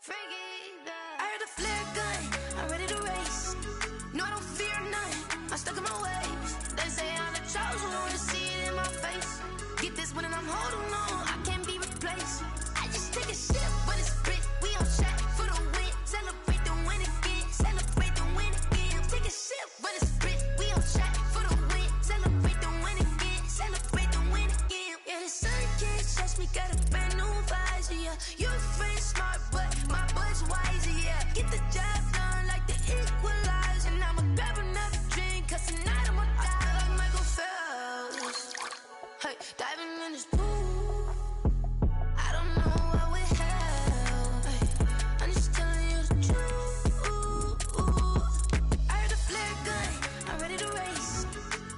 I heard the flare gun, I'm ready to race. No, I don't fear none, I'm stuck in my ways. They say I'm the chosen one, to see it in my face. Get this one and I'm holding on, I can't be replaced. I just take a sip, but it's spit, we on track for the win. Celebrate the win again, celebrate the win again. Take a sip, but it's spit, we on track for the win. Celebrate the win again, celebrate the win again. Yeah, the sun can't touch me, got a brand new visor, yeah. You friend smart, but my bud's wiser, yeah. Get the job done like the equalizer. And I'ma grab another drink, cause tonight I'ma die like Michael Phelps. Hey, diving in this pool, I don't know what would help. Hey, I'm just telling you the truth. I heard the flare gun, I'm ready to race.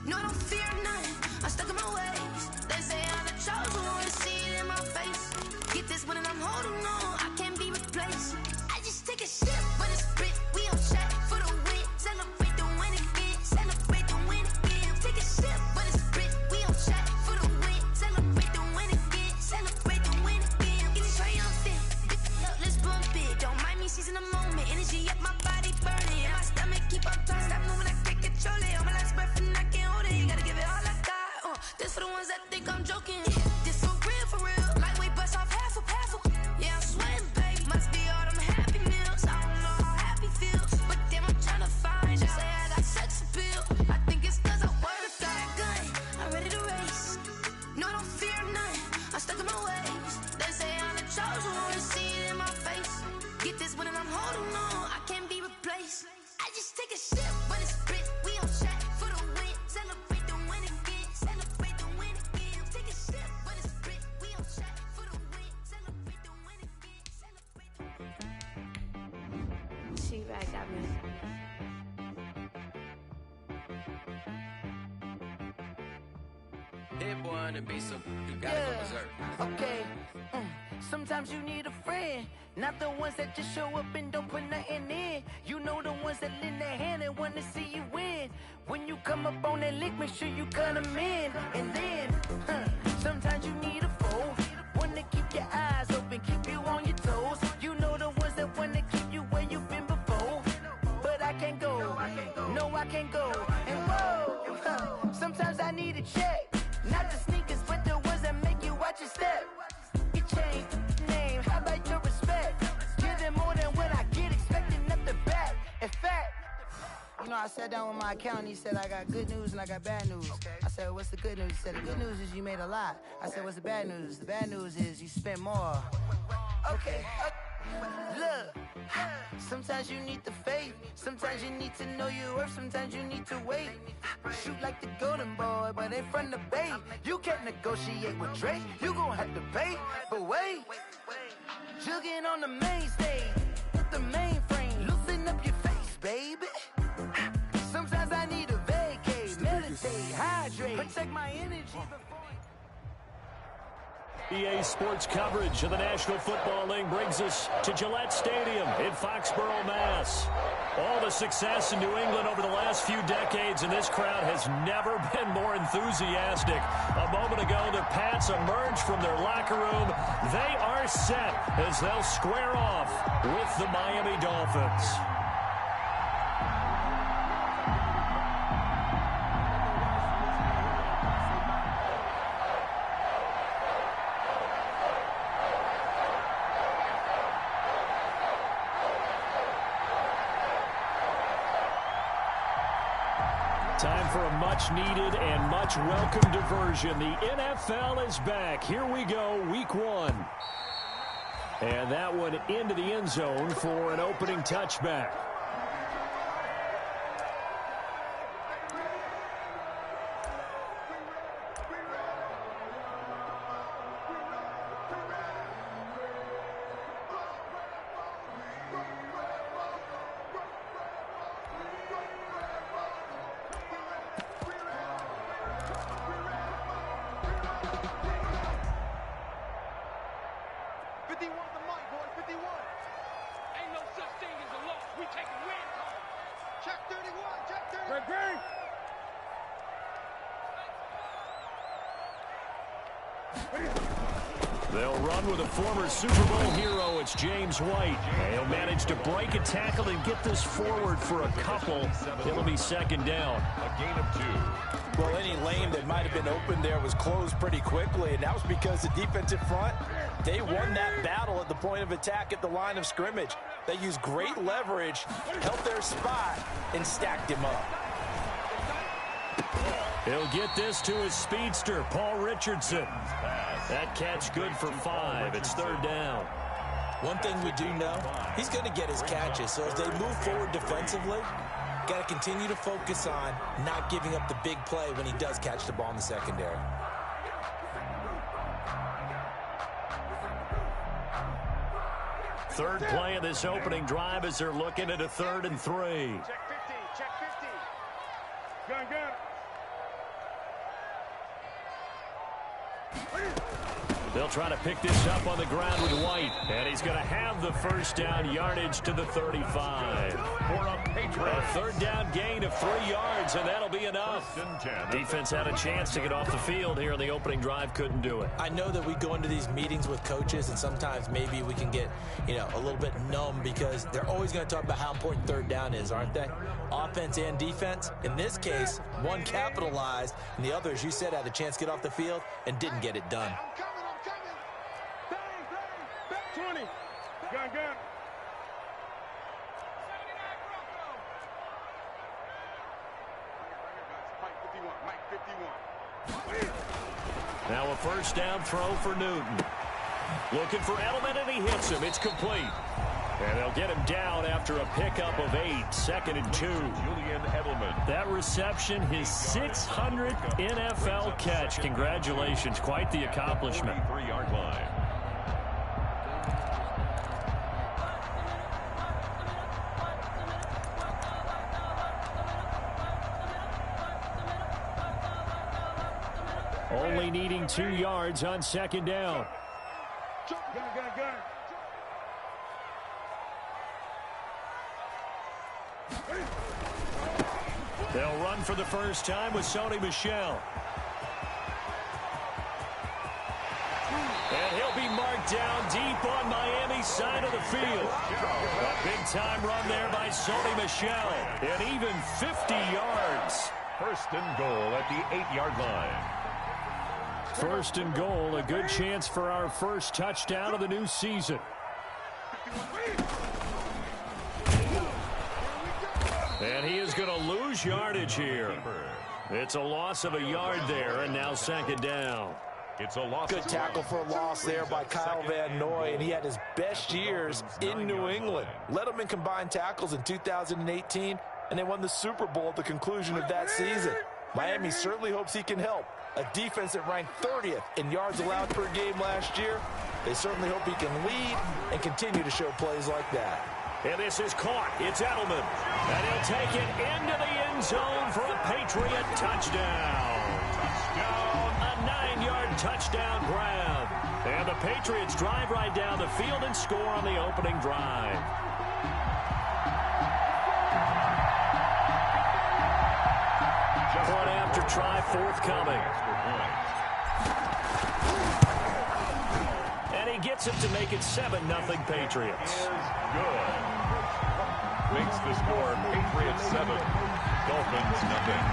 No, I don't fear none, I'm stuck in my ways. They say I'm the chosen one, to see it in my face. Get this one and I'm holding on, I can't be replaced. I just take a sip, but it's spit, we on track for the win. Celebrate the win again, celebrate the win again. Take a sip, but it's spit, we on track for the win. Celebrate the win again, celebrate the win again. Get it triumphant, look, let's bump it. Don't mind me seizing the moment, energy up my body burning. And my stomach keep on turning, stop moving, I can't control it. On my last breath and I can't hold it. Gotta give it all I got, this for the ones that think I'm joking. This for real, lightweight bust off half a half. Yeah, I'm sweating, baby, must be all them happy meals. I don't know how happy feels, but damn, I'm tryna find you. Say I got sex appeal, I think it's cause I work a fire gun, I'm ready to race. No, I don't fear none, I'm stuck in my ways. They say I'm the chosen one, to see it in my face. Get this one and I'm holding on, I can't be replaced. I just take a sip, but it's spit, we on track for the win. Celebrate the win again, celebrate the win again. Take a sip, but it's spit, we on track for the win. Celebrate the win again, celebrate the win. She back got me. Hit boy on the beat, so you gotta go berserk. Okay. Sometimes you need a friend, not the ones that just show up and don't put nothing in. You know the ones that lend their hand and wanna see you win. When you come up on that lick, make sure you cut them in. And then, sometimes you need a foe, one to keep your eyes open, keep you on your toes. You know the ones that wanna keep you where you've been before. But I can't go, no I can't go. And whoa, sometimes I need a check. Not the sneakers, but the ones that make you watch your step. You change the name, how about your respect? Give them more than what I get, expecting nothing back. In fact, you know, I sat down with my accountant, he said, I got good news and I got bad news. I said, what's the good news? He said, the good news is you made a lot. I said, what's the bad news? The bad news is you spent more. Okay. Look, sometimes you need the faith, sometimes you need to know your worth, sometimes you need to wait. Shoot like the golden boy, but in front of the bay. You can't negotiate with Drake, you gon' have to pay. But wait, jugging on the main stage, with the mainframe, loosen up your face, baby. Sometimes I need a vacate, meditate, hydrate, protect my energy before EA Sports coverage of the National Football League brings us to Gillette Stadium in Foxborough, Mass. All the success in New England over the last few decades, and this crowd has never been more enthusiastic. A moment ago, the Pats emerged from their locker room. They are set as they'll square off with the Miami Dolphins. Time for a much-needed and much-welcome diversion. The NFL is back. Here we go, week one. And that one into the end zone for an opening touchback. They'll run with a former Super Bowl hero. It's James White. He'll manage to break a tackle and get this forward for a couple. It'll be second down. A gain of 2. Well, any lane that might have been open there was closed pretty quickly, and that was because the defensive front, they won that battle at the point of attack at the line of scrimmage. They used great leverage, held their spot, and stacked him up. He'll get this to his speedster, Paul Richardson. That catch good for 5. It's third down. One thing we do know, he's going to get his catches. So as they move forward defensively, got to continue to focus on not giving up the big play when he does catch the ball in the secondary. Third play of this opening drive as they're looking at a 3rd and 3. Check 50, check 50. Gun. They'll try to pick this up on the ground with White. And he's going to have the first down yardage to the 35. A third down gain of 3 yards, and that'll be enough. Defense had a chance to get off the field here in the opening drive, couldn't do it. I know that we go into these meetings with coaches, and sometimes maybe we can get, a little bit numb because they're always going to talk about how important third down is, aren't they? Offense and defense. In this case, one capitalized, and the other, as you said, had a chance to get off the field and didn't get it done. I'm coming. Bang. 20. Gun. Mike 51. Now a first down throw for Newton. Looking for Edelman, and he hits him. It's complete. And they'll get him down after a pickup of 8. 2nd and 2. Julian Edelman. That reception, his 600th NFL catch. Congratulations. Quite the accomplishment. 3-yard line. Only needing 2 yards on 2nd down. Gun. They'll run for the first time with Sony Michel. And he'll be marked down deep on Miami's side of the field. A big-time run there by Sony Michel. And even 50 yards. 1st and goal at the 8-yard line. 1st and goal, a good chance for our first touchdown of the new season. And he is going to lose yardage here. It's a loss of a yard there, and now 2nd down. It's a loss. Good tackle for a loss there by Kyle Van Noy, and he had his best years in New England. Led them in combined tackles in 2018, and they won the Super Bowl at the conclusion of that season. Miami certainly hopes he can help. A defense that ranked 30th in yards allowed per game last year. They certainly hope he can lead and continue to show plays like that. And this is caught. It's Edelman. And he'll take it into the end zone for a Patriot touchdown. A 9-yard touchdown grab. And the Patriots drive right down the field and score on the opening drive. Point after try forthcoming. And he gets it to make it 7-0 Patriots. Good. Makes the score Patriots 7, Dolphins nothing.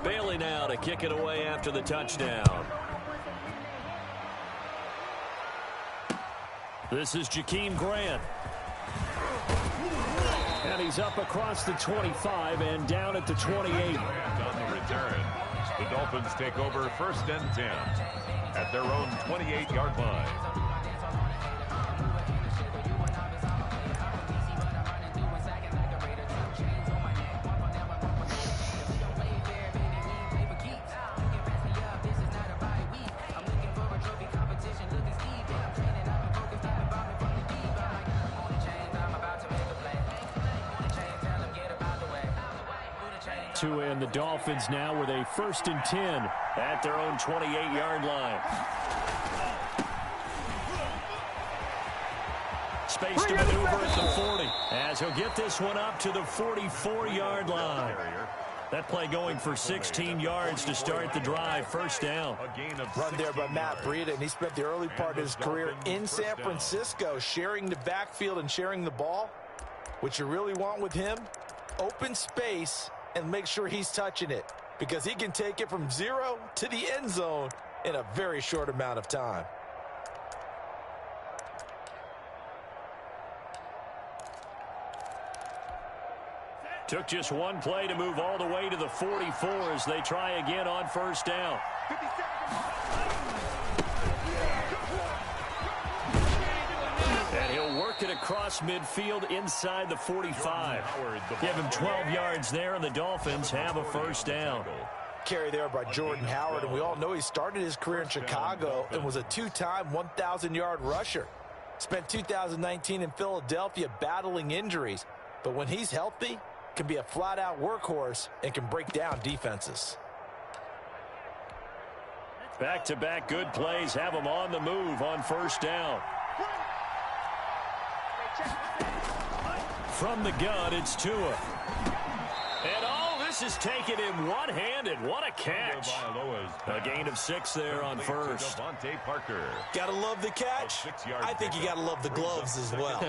Bailey now to kick it away after the touchdown. This is Jakeem Grant. And he's up across the 25 and down at the 28. And on the return, the Dolphins take over 1st and 10 at their own 28-yard line. Tua and the Dolphins now with a 1st and 10 at their own 28-yard line. Space to maneuver at the 40 as he'll get this one up to the 44-yard line. That play going for 16 yards to start the drive. 1st down. Run there by Matt Breida, and he spent the early part of his career in San Francisco sharing the backfield and sharing the ball. What you really want with him, open space and make sure he's touching it, because he can take it from 0 to the end zone in a very short amount of time. Took just one play to move all the way to the 44 as they try again on 1st down. And he'll work it across midfield inside the 45. Give him 12 yards there, and the Dolphins have a 1st down. Carry there by Jordan Howard, and we all know he started his career in Chicago and was a 2-time 1,000-yard rusher. Spent 2019 in Philadelphia battling injuries, but when he's healthy, can be a flat-out workhorse and can break down defenses. Back-to-back good plays have him on the move on 1st down. From the gun, it's Tua. And this is taken in one-handed. What a catch. A gain of 6 there on 1st. Gotta love the catch. I think you gotta love the gloves as well.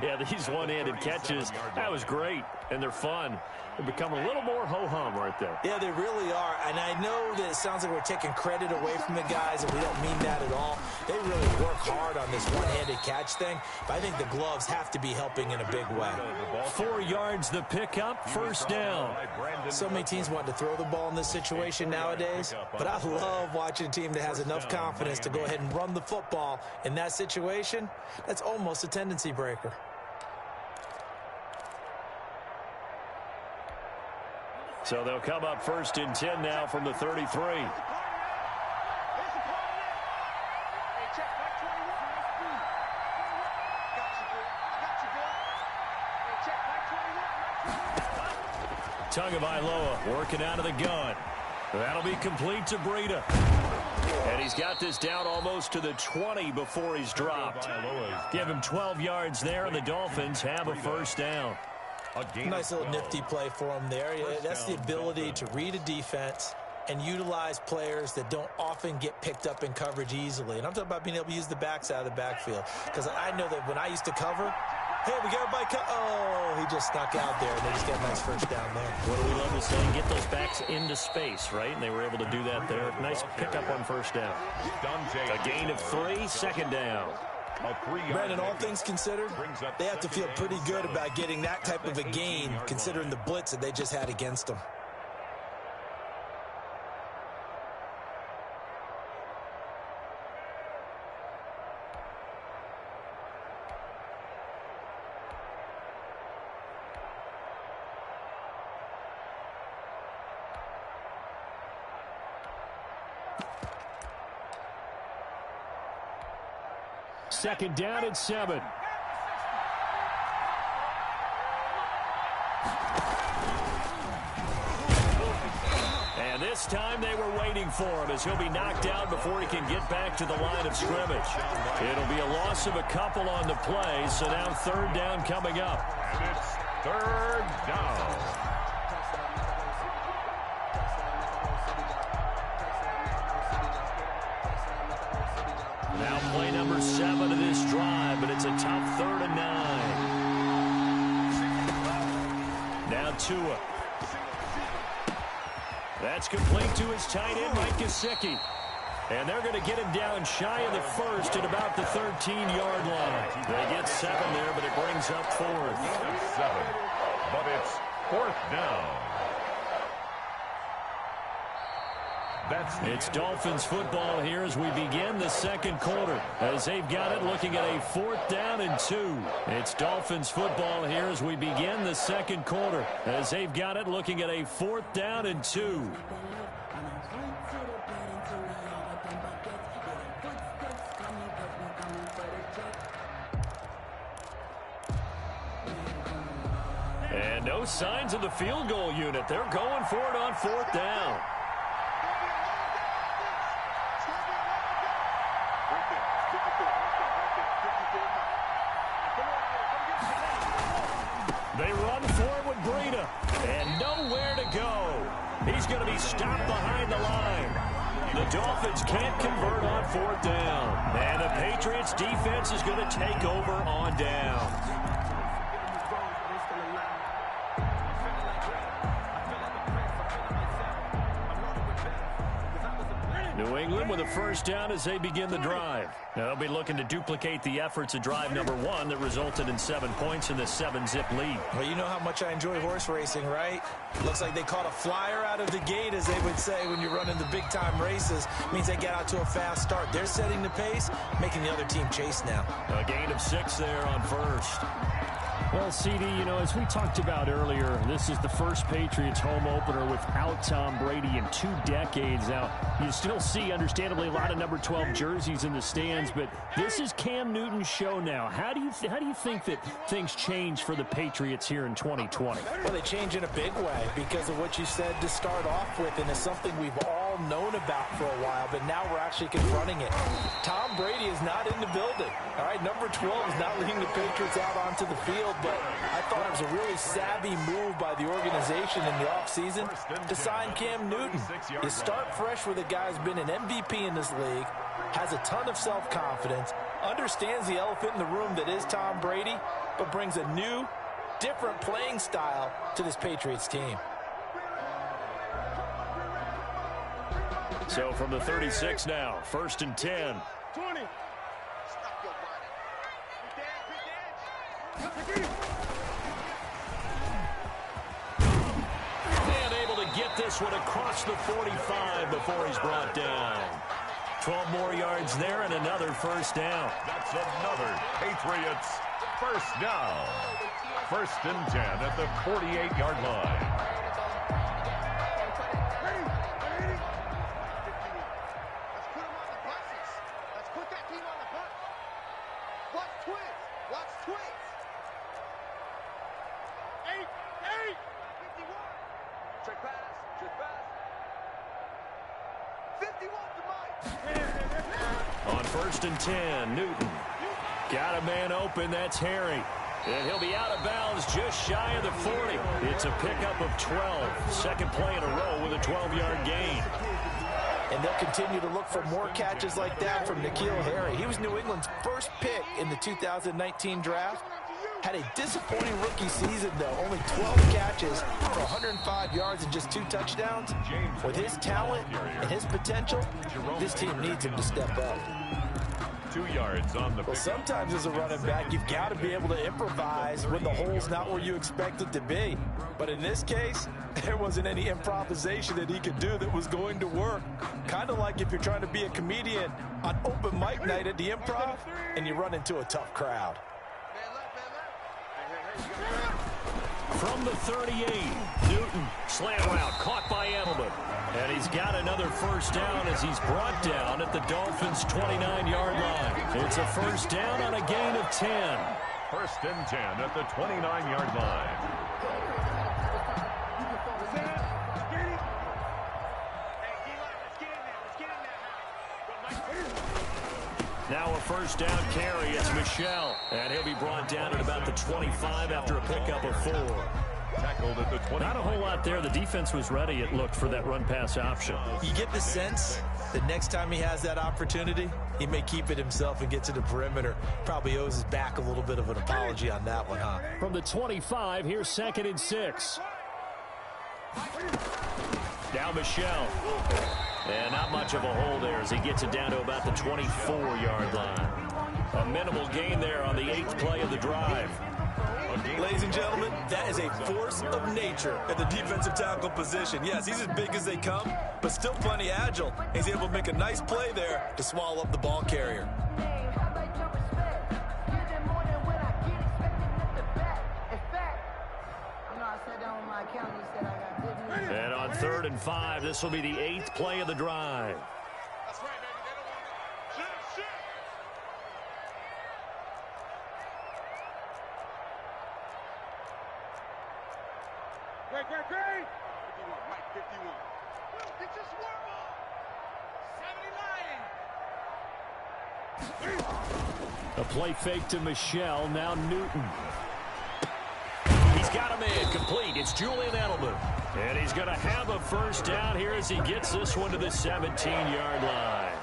Yeah, these one-handed catches, that was great, and they're fun. They become a little more ho-hum right there. Yeah, they really are, and I know that it sounds like we're taking credit away from the guys, and we don't mean that at all. They really work hard on this one-handed catch thing, but I think the gloves have to be helping in a big way. 4 yards the pickup, 1st down. So many teams want to throw the ball in this situation nowadays, but I love watching a team that has enough confidence to go ahead and run the football in that situation. That's almost a tendency breaker. So they'll come up 1st and 10 now from the 33. Tagovailoa working out of the gun. That'll be complete to Breida. And he's got this down almost to the 20 before he's dropped. Give him 12 yards there, and the Dolphins have a 1st down. Nice little nifty play for him there. That's the ability to read a defense and utilize players that don't often get picked up in coverage easily. And I'm talking about being able to use the backside of the backfield. Because I know that when I used to cover, hey, we got everybody oh, he just snuck out there, and they just got a nice 1st down there. What do we love to say? Get those backs into space, right? And they were able to do that there. Nice pickup on 1st down. A gain of 3, 2nd down. Brandon, all things considered, they have to feel pretty good about getting that type of a gain, considering the blitz that they just had against them. Second down and 7. And this time they were waiting for him as he'll be knocked down before he can get back to the line of scrimmage. It'll be a loss of a couple on the play, so now 3rd down coming up. And it's 3rd down. Now play number 7 of this drive, but it's a tough 3rd and 9. Now Tua. That's complete to his tight end, Mike Gesicki. And they're going to get him down shy of the 1st at about the 13-yard line. They get 7 there, but it brings up 4th. 7, but it's 4th down. It's Dolphins football here as we begin the 2nd quarter. As they've got it looking at a 4th down and 2. It's Dolphins football here as we begin the 2nd quarter. As they've got it looking at a 4th down and 2. And No signs of the field goal unit. They're going for it on 4th down. They run forward, Breida, and nowhere to go. He's going to be stopped behind the line. The Dolphins can't convert on 4th down. And the Patriots defense is going to take over on downs. New England with a first down as they begin the drive. Now they'll be looking to duplicate the efforts of drive number 1 that resulted in 7 points in the 7-zip lead. Well, you know how much I enjoy horse racing, right? Looks like they caught a flyer out of the gate, as they would say when you're running the big-time races. Means they get out to a fast start. They're setting the pace, making the other team chase now. A gain of 6 there on first. Well, CD, you know, as we talked about earlier, this is the first Patriots home opener without Tom Brady in 2 decades. Now, you still see, understandably, a lot of number 12 jerseys in the stands, but this is Cam Newton's show now. How do you think that things change for the Patriots here in 2020? Well, they change in a big way because of what you said to start off with, and it's something we've all known about for a while, but now we're actually confronting it. Tom Brady is not in the building. All right, number 12 is not leading the Patriots out onto the field, but I thought it was a really savvy move by the organization in the offseason to sign Cam Newton. You start fresh with a guy who's been an MVP in this league, has a ton of self-confidence, understands the elephant in the room that is Tom Brady, but brings a new, different playing style to this Patriots team. So from the 36 now, 1st and 10. 20. And able to get this one across the 45 before he's brought down. 12 more yards there and another first down. That's another Patriots first down. 1st and 10 at the 48-yard line. On 1st and 10, Newton. Got a man open, that's Harry. And he'll be out of bounds just shy of the 40. It's a pickup of 12. Second play in a row with a 12-yard gain. And they'll continue to look for more catches like that from N'Keal Harry. He was New England's first pick in the 2019 draft. Had a disappointing rookie season, though. Only 12 catches for 105 yards and just 2 touchdowns. With his talent and his potential, this team needs him to step up. 2 yards on the Well, sometimes as a running back, you've got to be able to improvise when the hole's not where you expect it to be. But in this case, there wasn't any improvisation that he could do that was going to work. Kind of like if you're trying to be a comedian on open mic night at the Improv and you run into a tough crowd. From the 38, Newton, slant route, caught by Edelman. And he's got another first down as he's brought down at the Dolphins' 29-yard line. It's a first down on a gain of 10. 1st and 10 at the 29-yard line. Now a first down carry. It's Michel. And he'll be brought down at about the 25 after a pickup of 4. Tackled at the 20. Not a whole lot there. The defense was ready, it looked, for that run-pass option. You get the sense that next time he has that opportunity, he may keep it himself and get to the perimeter. Probably owes his back a little bit of an apology on that one, huh? From the 25, here's 2nd and 6. Now Michel. And not much of a hole there as he gets it down to about the 24-yard line. A minimal gain there on the 8th play of the drive. Ladies and gentlemen, that is a force of nature at the defensive tackle position. Yes, he's as big as they come, but still plenty agile. He's able to make a nice play there to swallow up the ball carrier. And on 3rd and 5, this will be the 8th play of the drive. That's right, baby. They don't want it. Shit. A play fake to Michelle, now Newton. He's got him in, complete. It's Julian Edelman. And he's going to have a first down here as he gets this one to the 17-yard line.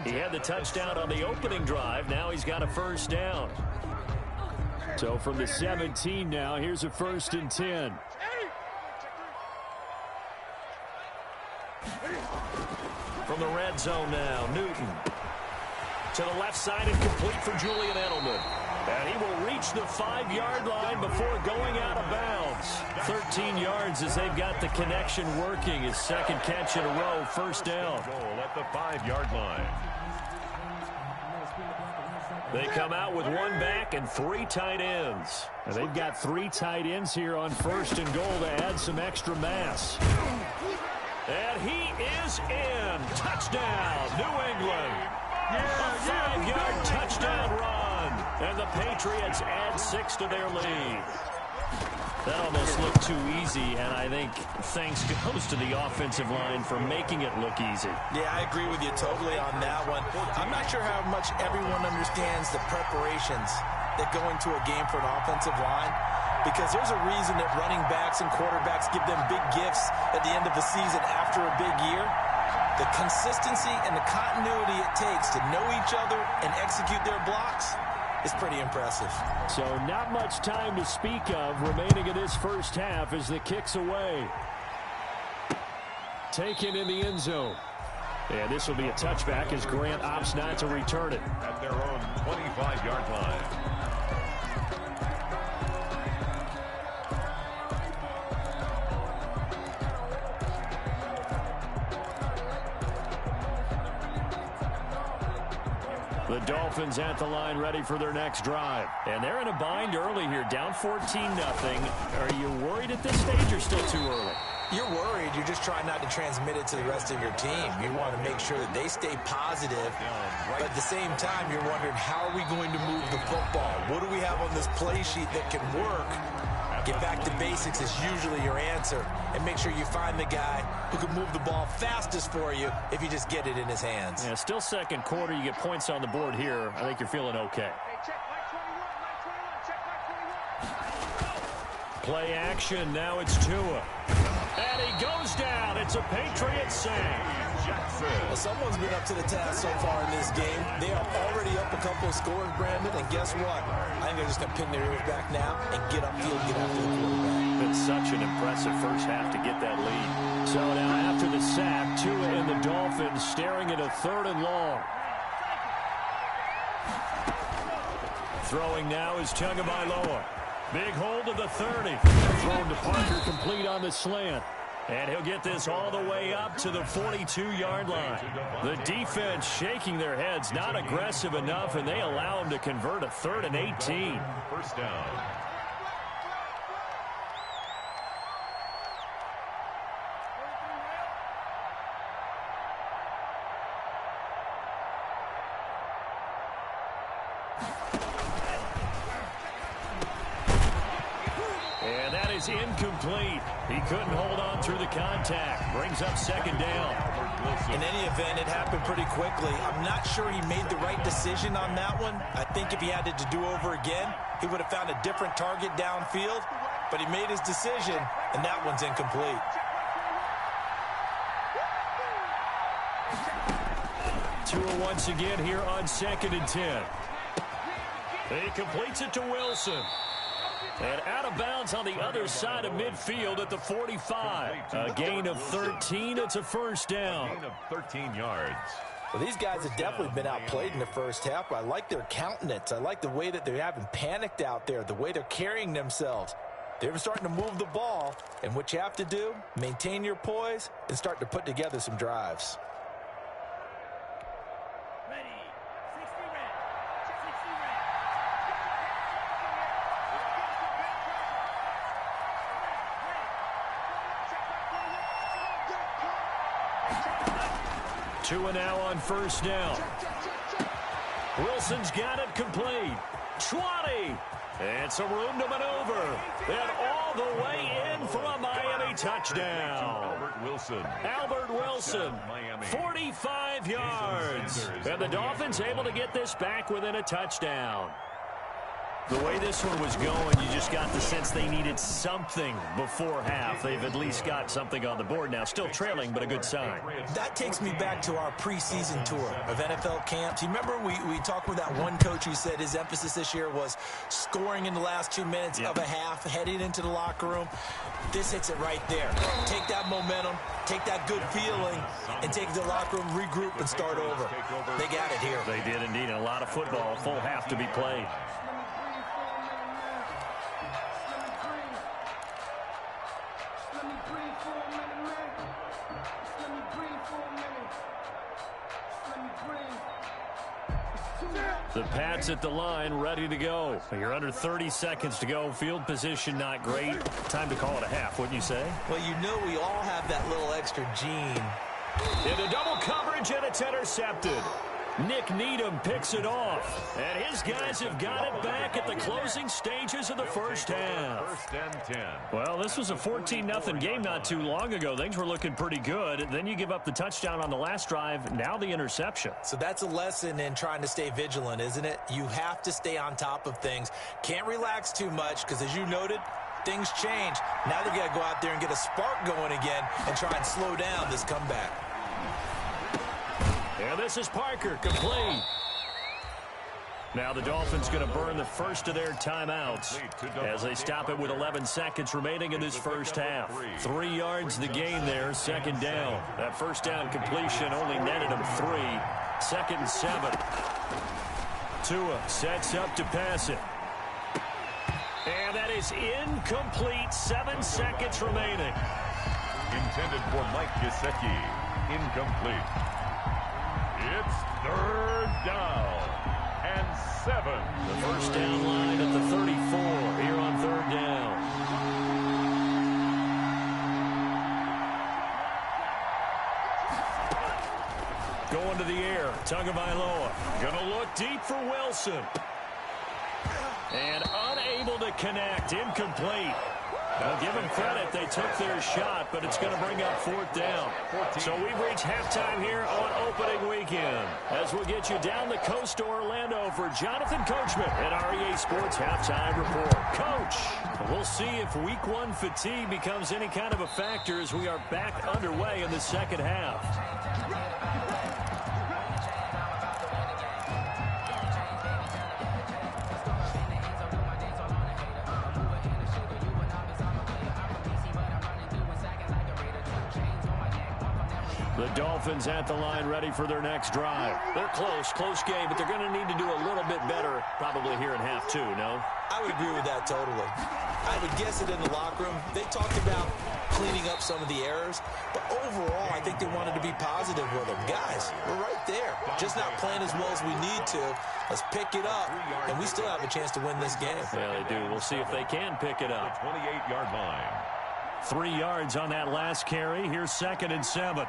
He had the touchdown on the opening drive. Now he's got a first down. So from the 17 now, here's a 1st and 10. From the red zone now, Newton. To the left side and complete for Julian Edelman. And he will reach the 5-yard line before going out of bounds. 13 yards as they've got the connection working. His second catch in a row, first down. Goal at the 5-yard line. They come out with one back and 3 tight ends. And they've got 3 tight ends here on 1st and goal to add some extra mass. And he is in. Touchdown, New England. A 5-yard touchdown run. And the Patriots add 6 to their lead. That almost looked too easy, and I think thanks goes to the offensive line for making it look easy. Yeah, I agree with you totally on that one. I'm not sure how much everyone understands the preparations that go into a game for an offensive line, because there's a reason that running backs and quarterbacks give them big gifts at the end of the season after a big year. The consistency and the continuity it takes to know each other and execute their blocks is pretty impressive. So not much time to speak of remaining in this first half as the kick's away. Taken in the end zone. And this will be a touchback as Grant opts not to return it. At their own 25-yard line. The Dolphins at the line ready for their next drive. And they're in a bind early here, down 14-0. Are you worried at this stage or still too early? You're worried. You're just trying not to transmit it to the rest of your team. You want to make sure that they stay positive. But at the same time, you're wondering, how are we going to move the football? What do we have on this play sheet that can work? Get back to basics is usually your answer. And make sure you find the guy who can move the ball fastest for you if you just get it in his hands. Yeah, still second quarter. You get points on the board here. I think you're feeling okay. Play action. Now it's Tua. And he goes down. It's a Patriots save. Well, someone's been up to the task so far in this game. They are already up a couple of scores, Brandon, and guess what? I think they're just going to pin their ears back now and get upfield, get after the quarterback. It's such an impressive first half to get that lead. So now after the sack, Tua and the Dolphins staring at a 3rd and long. Throwing now is Tagovailoa. Big hold of the 30. Thrown to Parker, complete on the slant. And he'll get this all the way up to the 42-yard line. The defense shaking their heads, not aggressive enough, and they allow him to convert a 3rd and 18. First down. And that is incomplete. He couldn't hold on through the contact. Brings up 2nd down. In any event, it happened pretty quickly. I'm not sure he made the right decision on that one. I think if he had it to do over again, he would have found a different target downfield. But he made his decision, and that one's incomplete. Tua once again here on 2nd and 10. He completes it to Wilson. And out of bounds on the other side of midfield at the 45. A gain of 13. It's a first down. Gain of 13 yards. Well, these guys have definitely been outplayed in the first half. I like their countenance. I like the way that they haven't panicked out there, the way they're carrying themselves. They're starting to move the ball. And what you have to do, maintain your poise and start to put together some drives. Tua now on first down. Wilson's got it complete. 20. And some room to maneuver. And all the way in for a Miami touchdown. Albert Wilson, 45 yards. And the Dolphins able to get this back within a touchdown. The way this one was going, you just got the sense they needed something before half. They've at least got something on the board now. Still trailing, but a good sign. That takes me back to our preseason tour of NFL camps. You remember we talked with that one coach who said his emphasis this year was scoring in the last 2 minutes of a half, heading into the locker room. This hits it right there. Take that momentum, take that good feeling, and take it to the locker room, regroup, and start over. They got it here. They did indeed, and a lot of football, full half to be played. The Pats at the line, ready to go. You're under 30 seconds to go. Field position not great. Time to call it a half, wouldn't you say? Well, you know we all have that little extra gene. Into double coverage, and it's intercepted. Nick Needham picks it off. And his guys have got it back at the closing stages of the first half. First and 10. Well, this was a 14-0 game not too long ago. Things were looking pretty good. Then you give up the touchdown on the last drive. Now the interception. So that's a lesson in trying to stay vigilant, isn't it? You have to stay on top of things. Can't relax too much because, as you noted, things change. Now they got to go out there and get a spark going again and try and slow down this comeback. And this is Parker, complete. Now the Dolphins going to burn the first of their timeouts as they stop it with 11 seconds remaining in this first half. 3 yards the gain there, second down. That first down completion only netted them 3. 2nd and 7. Tua sets up to pass it. And that is incomplete. 7 seconds remaining. Intended for Mike Gesicki. Incomplete. It's 3rd down and 7. The first down line at the 34 here on 3rd down. Going to the air. Tagovailoa gonna look deep for Wilson. And unable to connect. Incomplete. Well, give them credit. They took their shot, but it's going to bring up 4th down. So we've reached halftime here on opening weekend. As we'll get you down the coast to Orlando for Jonathan Coachman at REA Sports Halftime Report. Coach, we'll see if Week 1 fatigue becomes any kind of a factor as we are back underway in the second half. The Dolphins at the line, ready for their next drive. They're close game, but they're going to need to do a little bit better probably here in half 2, no? I would agree with that totally. I would guess it in the locker room. They talked about cleaning up some of the errors, but overall, I think they wanted to be positive with them. Guys, we're right there. Just not playing as well as we need to. Let's pick it up, and we still have a chance to win this game. Yeah, they do. We'll see if they can pick it up. 28-yard line. 3 yards on that last carry. Here's 2nd and 7.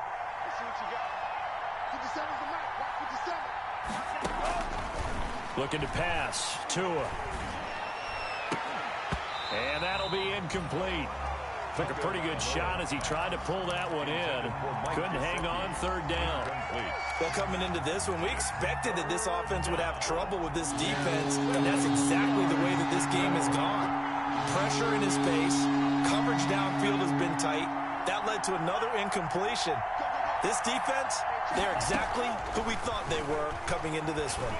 Looking to pass. Tua. And that'll be incomplete. Took a pretty good shot as he tried to pull that one in. Couldn't hang on, 3rd down. Well, coming into this one, we expected that this offense would have trouble with this defense, and that's exactly the way that this game has gone. Pressure in his face. Coverage downfield has been tight. That led to another incompletion. This defense, they're exactly who we thought they were coming into this one.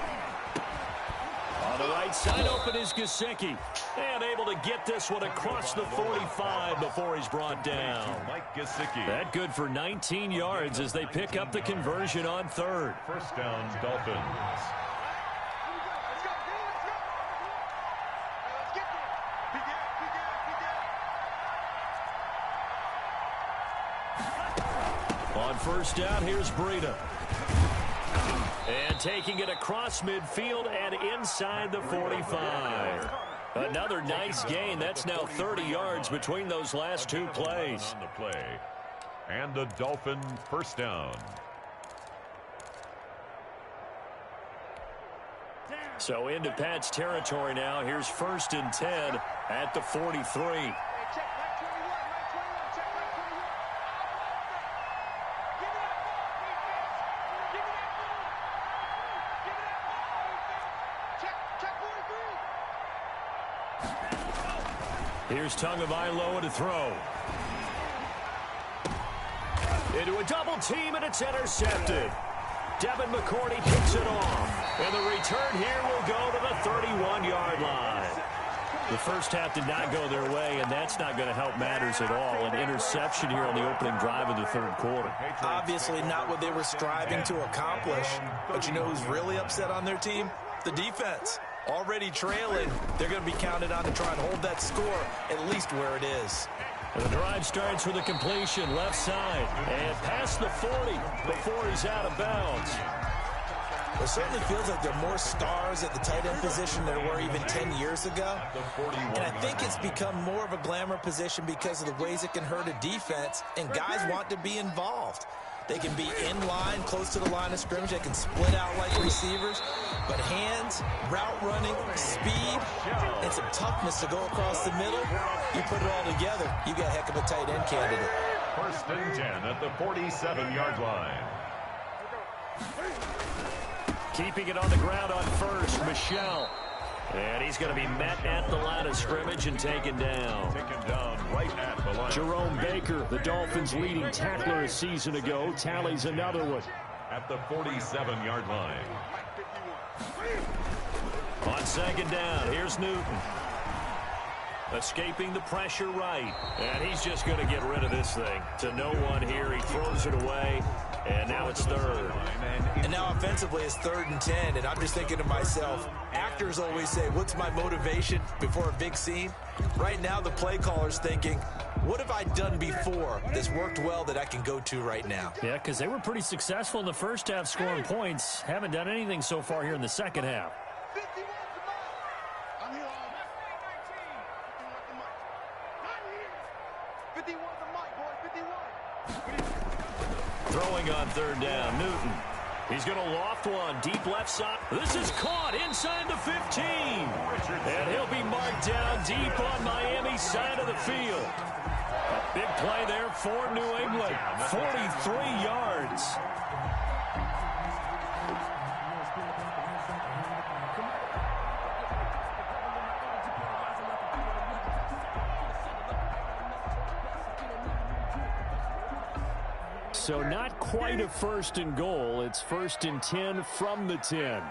On the right side open is Gesicki. And able to get this one across the 45 before he's brought down. Mike Gesicki. That good for 19 yards as they pick up the conversion on 3rd. First down, Dolphins. On 1st down, here's Breida. And taking it across midfield and inside the 45. Another nice gain. That's now 30 yards between those last 2 plays. On the play. And the Dolphin first down. So into Pat's territory now. Here's 1st and 10 at the 43. Here's Tagovailoa to throw. Into a double team, and it's intercepted. Devin McCourty picks it off. And the return here will go to the 31-yard line. The first half did not go their way, and that's not going to help matters at all. An interception here on the opening drive of the third quarter. Obviously not what they were striving to accomplish. But you know who's really upset on their team? The defense. Already trailing, they're going to be counted on to try and hold that score at least where it is. And the drive starts with a completion left side. And past the 40 before he's out of bounds. It certainly feels like there are more stars at the tight end position than there were even 10 years ago. And I think it's become more of a glamour position because of the ways it can hurt a defense, and guys want to be involved. They can be in line, close to the line of scrimmage. They can split out like receivers. But hands, route running, speed, and some toughness to go across the middle, you put it all together, you got a heck of a tight end candidate. 1st and 10 at the 47-yard line. Keeping it on the ground on first, Michelle. And he's going to be met at the line of scrimmage and taken down. Taken down right at the line. Jerome Baker, the Dolphins' leading tackler a season ago, tallies another one. At the 47-yard line. On 2nd down, here's Newton. Escaping the pressure right. And he's just going to get rid of this thing. To no one here. He throws it away. And now it's 3rd. And now offensively it's 3rd and 10. And I'm just thinking to myself, actors always say, what's my motivation before a big scene? Right now the play caller's thinking, what have I done before that's worked well that I can go to right now? Yeah, because they were pretty successful in the first half scoring points. Haven't done anything so far here in the second half. Throwing on 3rd down, Newton. He's going to loft one, deep left side. This is caught inside the 15. And he'll be marked down deep on Miami's side of the field. A big play there for New England. 43 yards. So not quite a 1st and goal. It's 1st and 10 from the 10.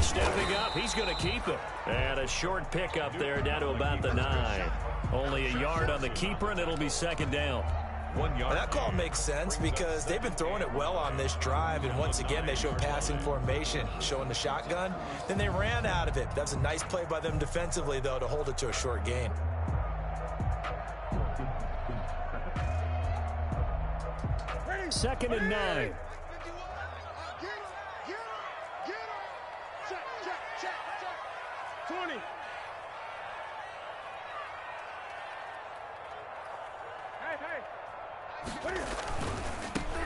Stepping up, he's going to keep it. And a short pickup there down to about the 9. Only a yard on the keeper, and it'll be 2nd down. 1 yard. And that call makes sense because they've been throwing it well on this drive, and once again they show passing formation, showing the shotgun. Then they ran out of it. That's a nice play by them defensively, though, to hold it to a short gain. 2nd and 9. Check. 20.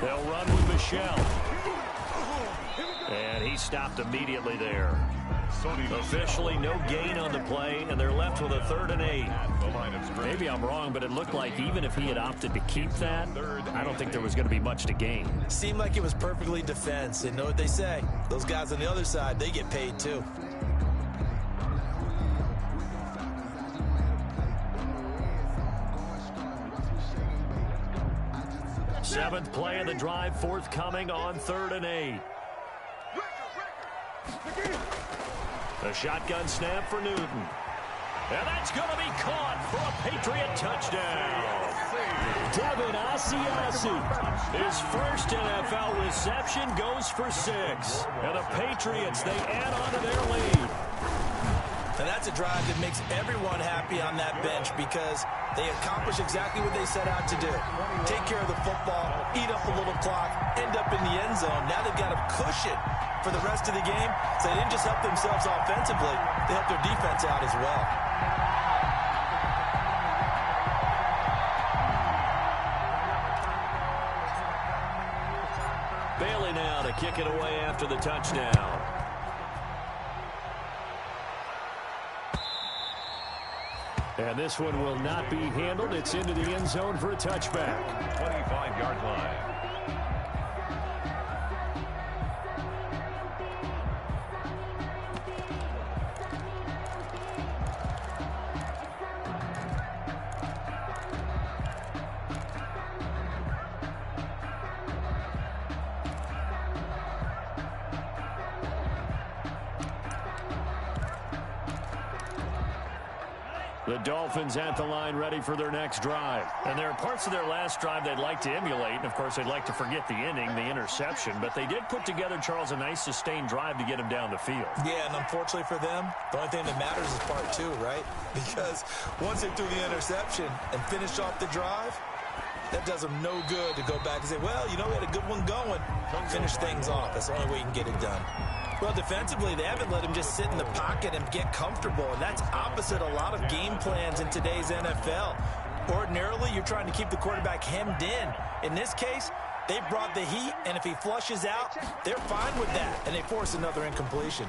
They'll run with Michelle. And he stopped immediately there. Officially no gain on the play, and they're left with a 3rd and 8. Maybe I'm wrong, but it looked like even if he had opted to keep that, I don't think there was going to be much to gain. Seemed like it was perfectly defense, and know what they say. Those guys on the other side, they get paid too. Seventh play of the drive forthcoming on 3rd and 8. A shotgun snap for Newton. And that's going to be caught for a Patriot touchdown. Devin Asiasi, his first NFL reception, goes for 6. And the Patriots, they add on to their lead. And that's a drive that makes everyone happy on that bench because they accomplish exactly what they set out to do. Take care of the football, eat up a little clock, end up in the end zone. Now they've got a cushion for the rest of the game. So they didn't just help themselves offensively, they helped their defense out as well. Bailey now to kick it away after the touchdown. And this one will not be handled. It's into the end zone for a touchback. 25-yard line. The Dolphins at the line ready for their next drive. And there are parts of their last drive they'd like to emulate. And, of course, they'd like to forget the inning, the interception. But they did put together, Charles, a nice sustained drive to get him down the field. Yeah, and unfortunately for them, the only thing that matters is part two, right? Because once they threw the interception and finished off the drive, that does them no good to go back and say, well, you know, we had a good one going. Finish things off. That's the only way you can get it done. Well, defensively, they haven't let him just sit in the pocket and get comfortable, and that's opposite a lot of game plans in today's NFL. Ordinarily, you're trying to keep the quarterback hemmed in. In this case, they brought the heat, and if he flushes out, they're fine with that, and they force another incompletion.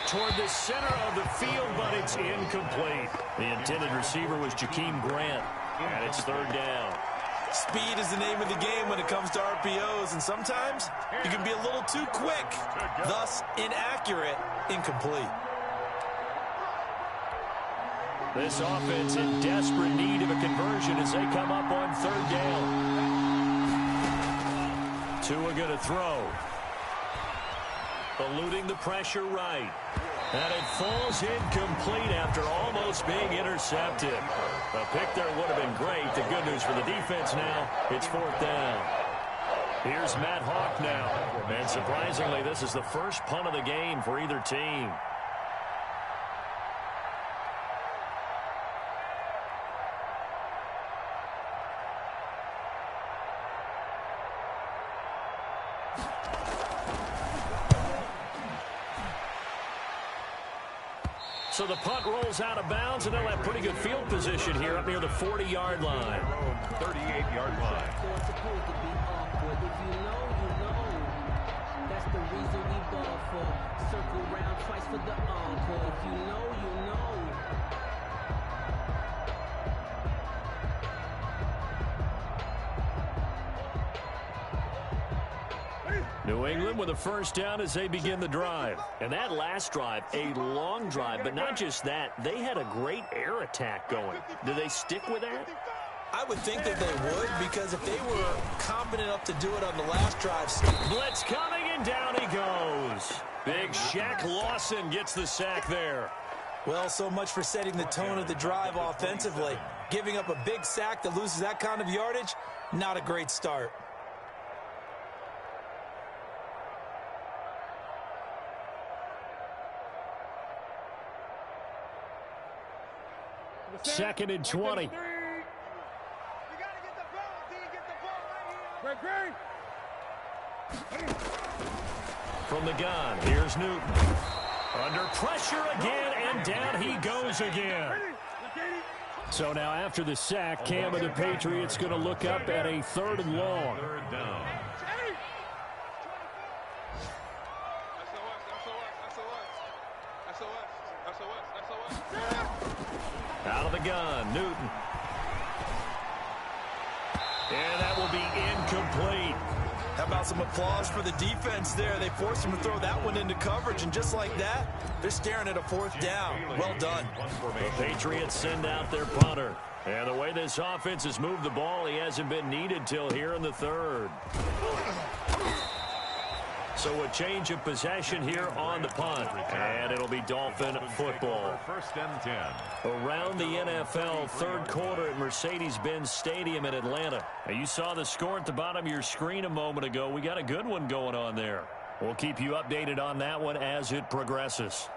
Toward the center of the field, but it's incomplete. The intended receiver was Jakeem Grant, and it's third down. Speed is the name of the game when it comes to RPOs, and sometimes you can be a little too quick, thus inaccurate, incomplete. This offense in desperate need of a conversion as they come up on third down. Tua going to throw. Eluding the pressure right. And it falls incomplete after almost being intercepted. A pick there would have been great. The good news for the defense now, it's fourth down. Here's Matt Hawk now. And surprisingly, this is the first punt of the game for either team. So the punt rolls out of bounds, and they'll have pretty good field position here up near the 40-yard line. 38-yard line. That's the reason we ball for. Circle round twice for the encore. If you know, you know. New England with a first down as they begin the drive. And that last drive, a long drive, but not just that. They had a great air attack going. Do they stick with that? I would think that they would, because if they were confident enough to do it on the last drive. Blitz coming, and down he goes. Big Shaq Lawson gets the sack there. Well, so much for setting the tone of the drive offensively. Giving up a big sack that loses that kind of yardage, not a great start. Second and 20. From the gun, here's Newton. Under pressure again, and down he goes again. So now after the sack, Cam of the Patriots going to look up at a third and long. Third down. Out of the gun, Newton. And that will be incomplete. How about some applause for the defense there? They forced him to throw that one into coverage, and just like that, they're staring at a fourth down. Well done. The Patriots send out their punter. And the way this offense has moved the ball, he hasn't been needed till here in the third. So a change of possession here on the punt. And it'll be Dolphin football. First and 10. Around the NFL, third quarter at Mercedes-Benz Stadium in Atlanta. Now, you saw the score at the bottom of your screen a moment ago. We got a good one going on there. We'll keep you updated on that one as it progresses.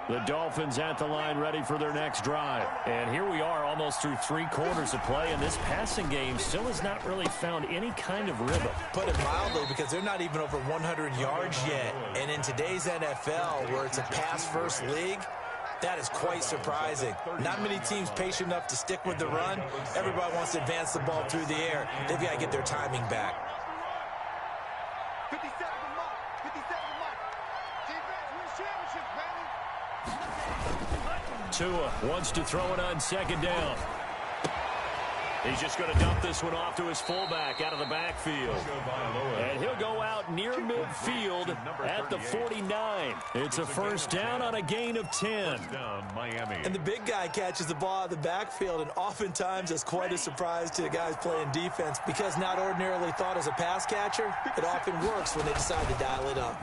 The Dolphins at the line ready for their next drive. And here we are almost through 3 quarters of play, and this passing game still has not really found any kind of rhythm. Put it mildly, because they're not even over 100 yards yet. And in today's NFL, where it's a pass-first league, that is quite surprising. Not many teams patient enough to stick with the run. Everybody wants to advance the ball through the air. They've got to get their timing back. 57 mark. 57 mark. Defense wins championships, baby. Tua wants to throw it on second down. He's just going to dump this one off to his fullback out of the backfield. And he'll go out near midfield at the 49. It's a first down on a gain of 10. And the big guy catches the ball out of the backfield, and oftentimes it's quite a surprise to the guys playing defense because not ordinarily thought as a pass catcher, it often works when they decide to dial it up.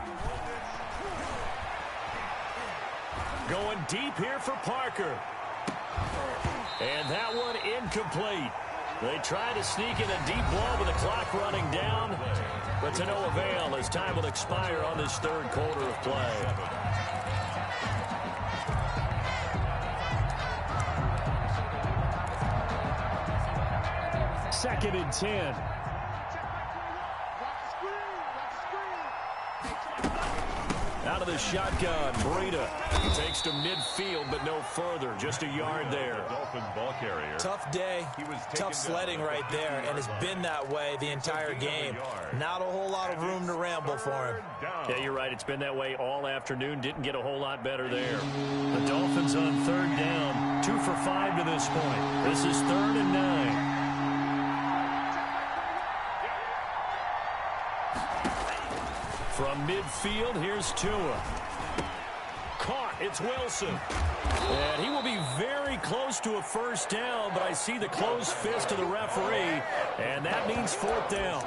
Going deep here for Parker. And that one incomplete. They try to sneak in a deep ball with the clock running down, but to no avail as time will expire on this third quarter of play. Second and 10. Out of the shotgun, Breida takes to midfield, but no further. Just a yard there. Dolphin ball carrier. Tough day, tough sledding right there, and it's been that way the entire game. Not a whole lot of room to ramble for him. Yeah, you're right. It's been that way all afternoon. Didn't get a whole lot better there. The Dolphins on third down, 2 for 5 to this point. This is 3rd and 9. From midfield, here's Tua. Caught, it's Wilson. And he will be very close to a first down, but I see the closed fist of the referee, and that means 4th down.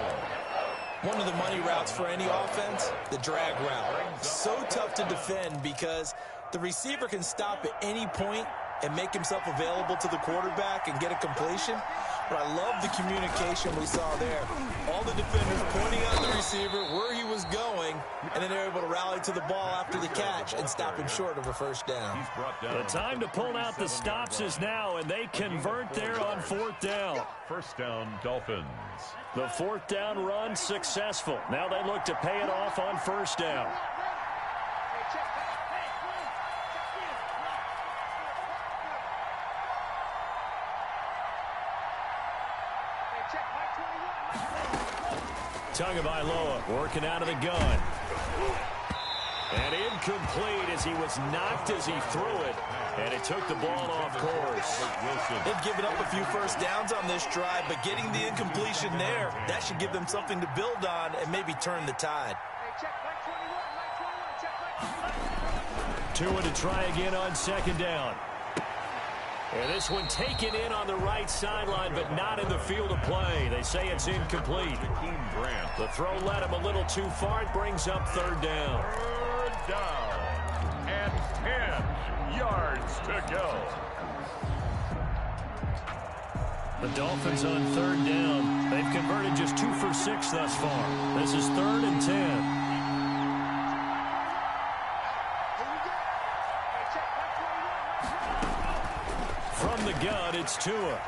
One of the money routes for any offense, the drag route. So tough to defend because the receiver can stop at any point and make himself available to the quarterback and get a completion. But I love the communication we saw there. All the defenders pointing out the receiver where he was going, and then they're able to rally to the ball after the catch and stop him short of a first down. The time to pull out the stops is now, and they convert there on 4th down. First down, Dolphins. The 4th down run successful. Now they look to pay it off on first down. Tagovailoa working out of the gun. And incomplete as he was knocked as he threw it. And it took the ball off course. They've given up a few first downs on this drive, but getting the incompletion there, that should give them something to build on and maybe turn the tide. Tua to try again on second down. And this one taken in on the right sideline, but not in the field of play. They say it's incomplete. The throw led him a little too far. It brings up 3rd down. 3rd down. And 10 yards to go. The Dolphins on 3rd down. They've converted just 2 for 6 thus far. This is 3rd and 10. From the gun, it's Tua.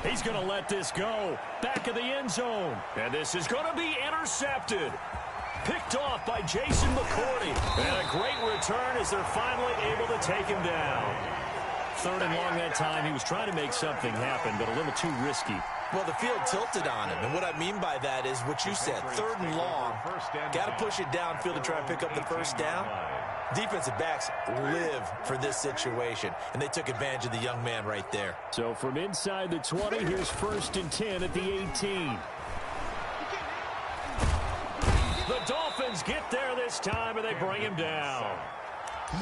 He's going to let this go. Back of the end zone. And this is going to be intercepted. Picked off by Jason McCourty. And a great return as they're finally able to take him down. 3rd and long that time. He was trying to make something happen, but a little too risky. Well, the field tilted on him, and what I mean by that is what you said, 3rd and long. Got to push it downfield to try and pick up the first down. Defensive backs live for this situation, and they took advantage of the young man right there. So from inside the 20, here's 1st and 10 at the 18. The Dolphins get there this time, and they bring him down.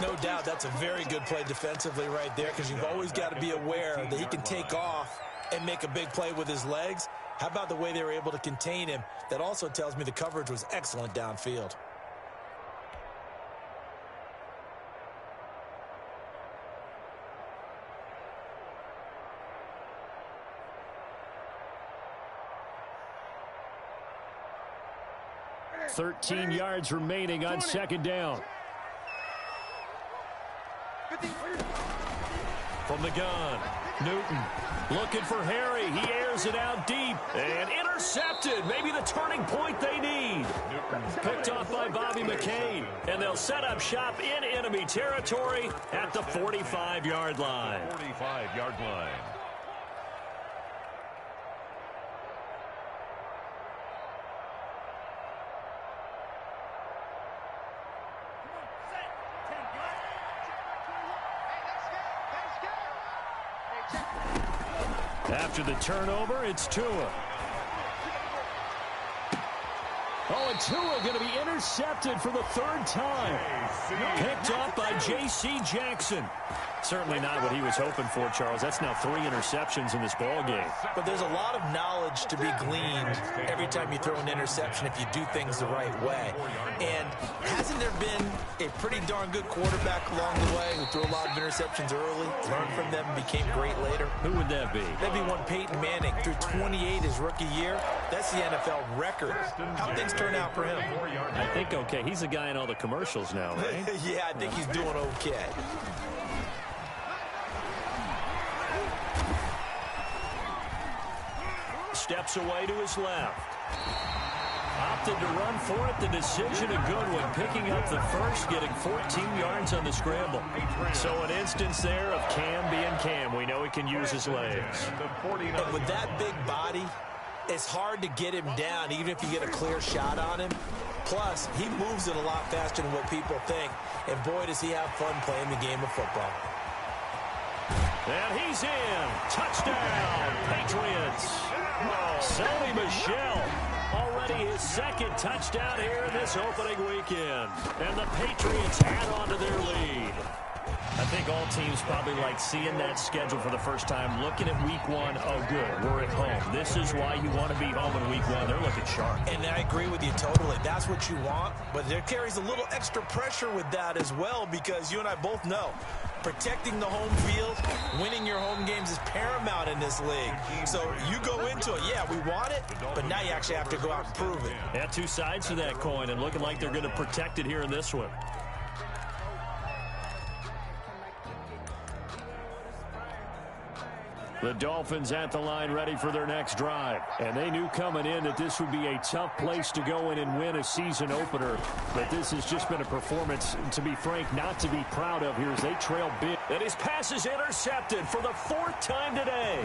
No doubt that's a very good play defensively right there because you've always got to be aware that he can take off and make a big play with his legs. How about the way they were able to contain him? That also tells me the coverage was excellent downfield. $13 yards remaining on second down. From the gun, Newton looking for Harry. He airs it out deep and intercepted. Maybe the turning point they need. Picked off by Bobby McCain. And they'll set up shop in enemy territory at the 45-yard line. 45-yard line. After the turnover, it's Tua. Oh, and Tua going to be intercepted for the third time. Picked up by J.C. Jackson. Certainly not what he was hoping for, Charles. That's now 3 interceptions in this ball game. But there's a lot of knowledge to be gleaned every time you throw an interception if you do things the right way. And hasn't there been a pretty darn good quarterback along the way who threw a lot of interceptions early, learned from them, and became great later? Who would that be? That'd be one Peyton Manning. Threw 28 his rookie year. That's the NFL record. How'd things turn out for him? I think okay. He's a guy in all the commercials now, right? Yeah, I think he's doing okay. Steps away to his left. Opted to run for it. The decision a good one. Picking up the first, getting 14 yards on the scramble. So an instance there of Cam being Cam. We know he can use his legs. And with that big body, it's hard to get him down, even if you get a clear shot on him. Plus, he moves it a lot faster than what people think. And boy, does he have fun playing the game of football. And he's in. Touchdown, Patriots. Sony Michel, already his second touchdown here in this opening weekend. And the Patriots add on to their lead. I think all teams probably like seeing that schedule for the first time, looking at week 1. Oh, good, we're at home. This is why you want to be home in week 1. They're looking sharp. And I agree with you totally. That's what you want. But there carries a little extra pressure with that as well, because you and I both know protecting the home field, winning your home games is paramount in this league. So you go into it, yeah, we want it, but now you actually have to go out and prove it. Yeah, 2 sides to that coin, and looking like they're going to protect it here in this one. The Dolphins at the line ready for their next drive. And they knew coming in that this would be a tough place to go in and win a season opener. But this has just been a performance, to be frank, not to be proud of here as they trail big. And his pass is intercepted for the 4th time today.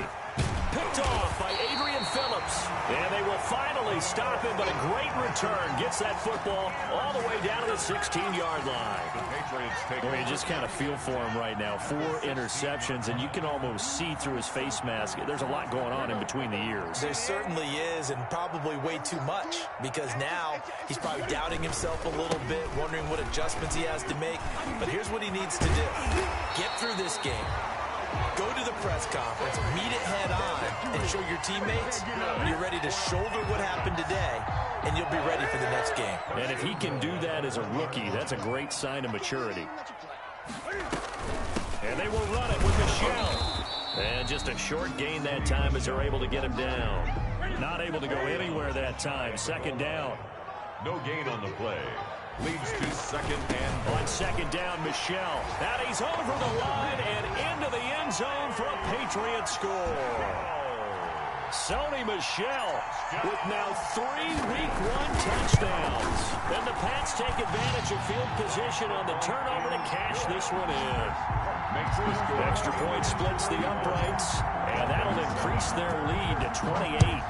Picked off by Adrian Phillips. And they will finally stop him, but a great return. Gets that football all the way down to the 16-yard line. Well, you just kind of feel for him right now. 4 interceptions, and you can almost see through his face mask. There's a lot going on in between the ears. There certainly is, and probably way too much, because now he's probably doubting himself a little bit, wondering what adjustments he has to make. But here's what he needs to do. Get through this game. Go to the press conference, meet it head on, and show your teammates you're ready to shoulder what happened today, and you'll be ready for the next game. And if he can do that as a rookie, that's a great sign of maturity. And they will run it with Michel. And just a short gain that time as they're able to get him down. Not able to go anywhere that time. 2nd down. No gain on the play. Leads to 2nd and on 2nd down, Michel. And he's over the line and into the end zone for a Patriot score. Sony Michel with now 3 week 1 touchdowns. And the Pats take advantage of field position on the turnover to cash this one in. Extra point splits the uprights, and that'll increase their lead to 28.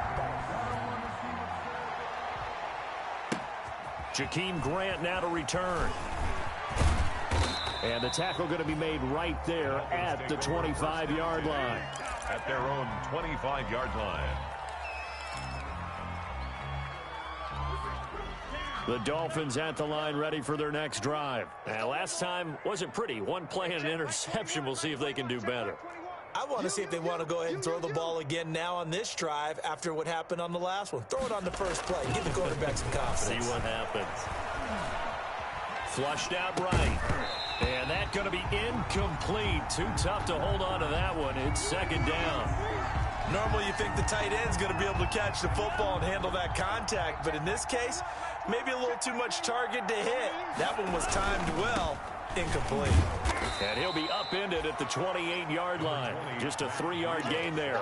Jakeem Grant now to return. And the tackle going to be made right there at the 25-yard line. At their own 25-yard line. The Dolphins at the line ready for their next drive. Now, last time wasn't pretty. 1 play and an interception. We'll see if they can do better. I want to see if they want to go ahead and throw the ball again now on this drive after what happened on the last one. Throw it on the first play. Give the quarterback some confidence. See what happens. Flushed out right. And that's going to be incomplete. Too tough to hold on to that one. It's 2nd down. Normally you think the tight end's going to be able to catch the football and handle that contact. But in this case, maybe a little too much target to hit. That one was timed well. Incomplete. And he'll be upended at the 28-yard line. Just a 3-yard gain there.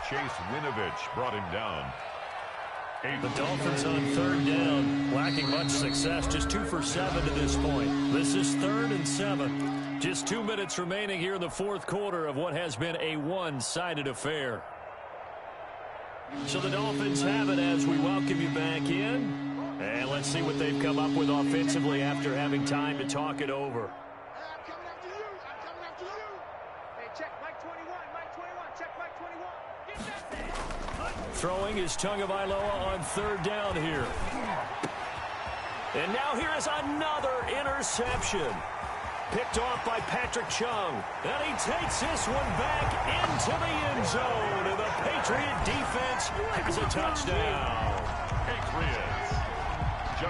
Chase Winovich brought him down. The Dolphins on 3rd down, lacking much success, just 2 for 7 to this point. This is 3rd and 7. Just 2 minutes remaining here in the 4th quarter of what has been a one-sided affair. So the Dolphins have it as we welcome you back in. And let's see what they've come up with offensively after having time to talk it over. I'm coming after you. I'm coming after you. Hey, check Mike 21. Mike 21. Check Mike 21. Throwing is Tagovailoa on third down here. And now here is another interception. Picked off by Patrick Chung. And he takes this one back into the end zone. And the Patriot defense has a touchdown. Patriots.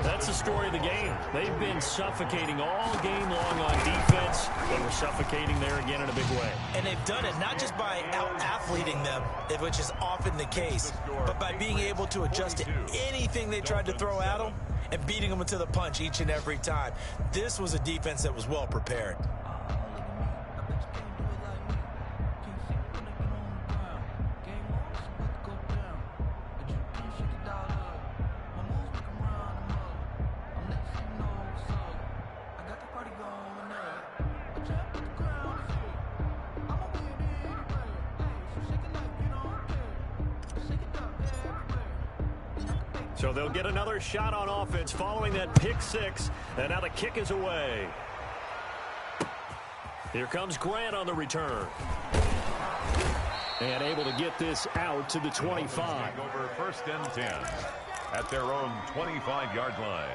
That's the story of the game. They've been suffocating all game long on defense. They were suffocating there again in a big way. And they've done it not just by out-athleting them, which is often the case, but by being able to adjust to anything they tried to throw at them and beating them to the punch each and every time. This was a defense that was well prepared. So they'll get another shot on offense following that pick six. And now the kick is away. Here comes Grant on the return. And able to get this out to the 25. Over first and 10 at their own 25-yard line.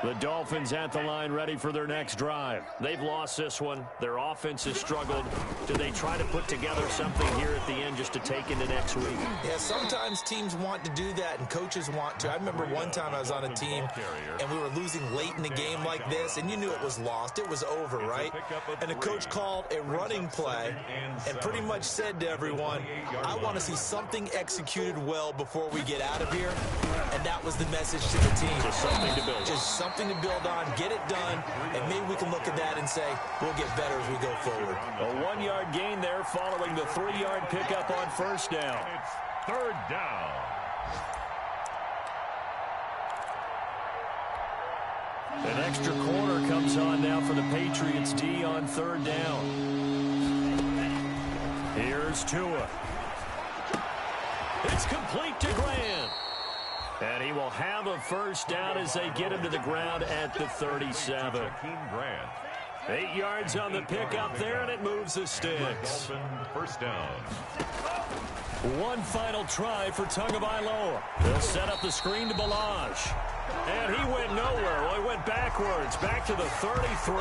The Dolphins at the line ready for their next drive. They've lost this one. Their offense has struggled. Do they try to put together something here at the end just to take into next week? Yeah, sometimes teams want to do that and coaches want to. I remember one time I was on a team and we were losing late in the game like this, and you knew it was lost. It was over, right? And the coach called a running play and pretty much said to everyone, I want to see something executed well before we get out of here. And that was the message to the team. Just something to build. Just something to build on, get it done, and maybe we can look at that and say, we'll get better as we go forward. A 1-yard gain there following the 3-yard pickup on first down. It's third down. An extra corner comes on now for the Patriots D on third down. Here's Tua. It's complete to Grant. And he will have a first down as they get him to the ground at the 37. 8 yards on the pickup there, and it moves the sticks. First down. One final try for Tagovailoa. They'll set up the screen to Balaj. And he went nowhere. Well, he went backwards, back to the 33.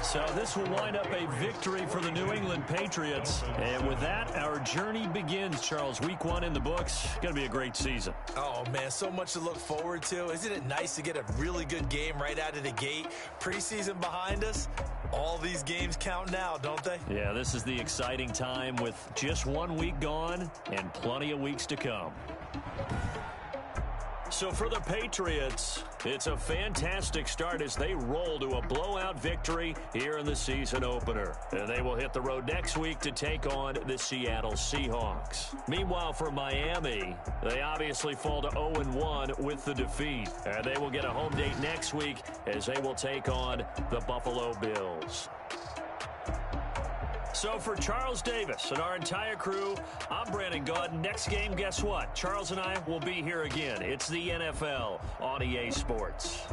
So this will wind up a victory for the New England Patriots. And with that, our journey begins, Charles. Week 1 in the books. Going to be a great season. Oh, man, so much to look forward to. Isn't it nice to get a really good game right out of the gate? Preseason behind us. All these games count now, don't they? Yeah, this is the exciting time with just 1 week gone and plenty of weeks to come. So for the Patriots, it's a fantastic start as they roll to a blowout victory here in the season opener. And they will hit the road next week to take on the Seattle Seahawks. Meanwhile, for Miami, they obviously fall to 0-1 with the defeat. And they will get a home date next week as they will take on the Buffalo Bills. So for Charles Davis and our entire crew, I'm Brandon Gaudin. Next game, guess what? Charles and I will be here again. It's the NFL on EA Sports.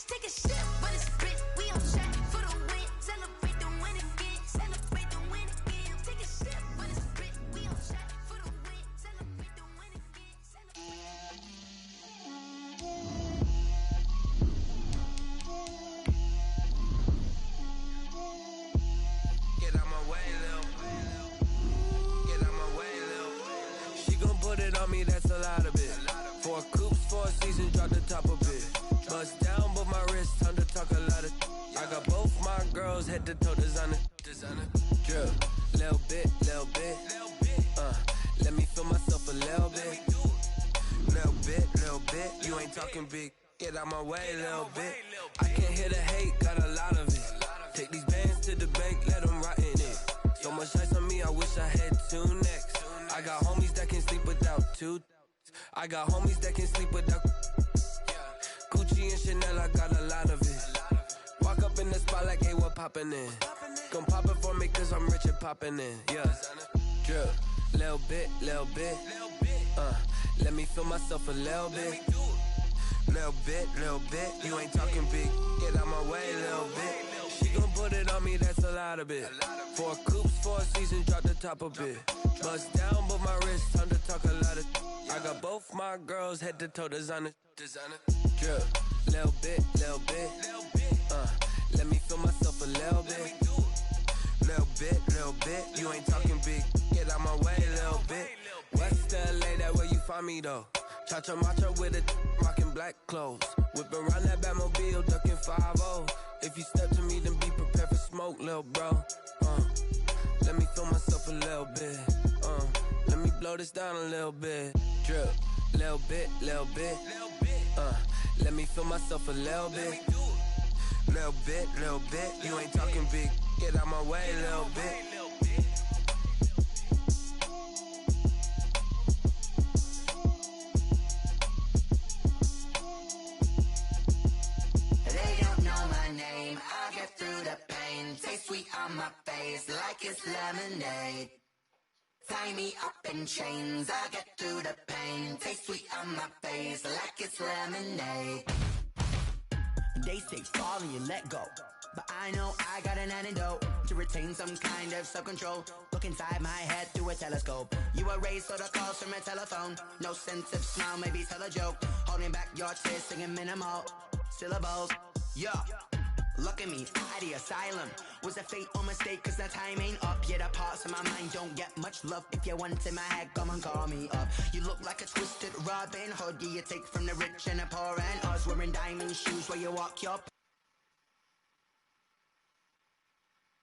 Take a sip, but it's spit. We on track for the win. Celebrate the win again. Celebrate the win again. Take a sip, but it's spit. We on track for the win. Celebrate the win again. Get out my way, Lil. Get out my way, Lil. She gon' put it on me, that's a lot of it. 4 coops, 4 seasons, drop the top of it. Bust down, but my wrist, time to talk a lot of. I got both my girls head to toe designer. Drip, little bit, little bit. Let me feel myself a little bit. Little bit. You ain't talking big. Get out my way, little bit. I can't hear the hate, got a lot of it. Take these bands to the bank, let them rot in it. So much ice on me, I wish I had 2 necks. I got homies that can sleep without 2. I got homies that can sleep without Gucci and Chanel, I got a lot of it. Walk up in the spot like, hey, what poppin' in? Gon' pop it for me cause I'm rich and poppin' in. Yeah, drip, little bit. Let me feel myself a little bit. Little bit. You ain't talking big. Get out my way, little bit. She gon' put it on me, that's a lot of it. 4 coops, 4 seasons, drop the top of it. Bust down, but my wrist, time to talk a lot of. I got both my girls head to toe designer. Drip, little bit. Let me feel myself a little bit. Little bit. You ain't talking big. Get out my way, little bit. West LA, that where you find me though. Cha-cha matcha with a rockin' black clothes. Whip around that Batmobile, ducking 5-0. If you step to me, then be prepared for smoke, little bro. Let me feel myself a little bit. Let me blow this down a little bit. Drip, little bit. Let me feel myself a little bit. Little bit. You ain't talking big. Get out my way, little bit. They don't know my name, I get through the pain. Taste sweet on my face like it's lemonade. Tie me up in chains, I get through the pain. Taste sweet on my face like it's lemonade. They say fall and you let go, but I know I got an antidote to retain some kind of self-control. Look inside my head through a telescope. You erase all the calls from a telephone. No sense of smile, maybe tell a joke. Holding back your tears, singing minimal syllables. Yeah, look at me, at the asylum. Was a fate or mistake, cause the time ain't up. Yeah, the parts of my mind don't get much love. If you want in my head, come and call me up. You look like a twisted Robin Hood. Yeah, you take from the rich and the poor and us. Wearing diamond shoes where you walk your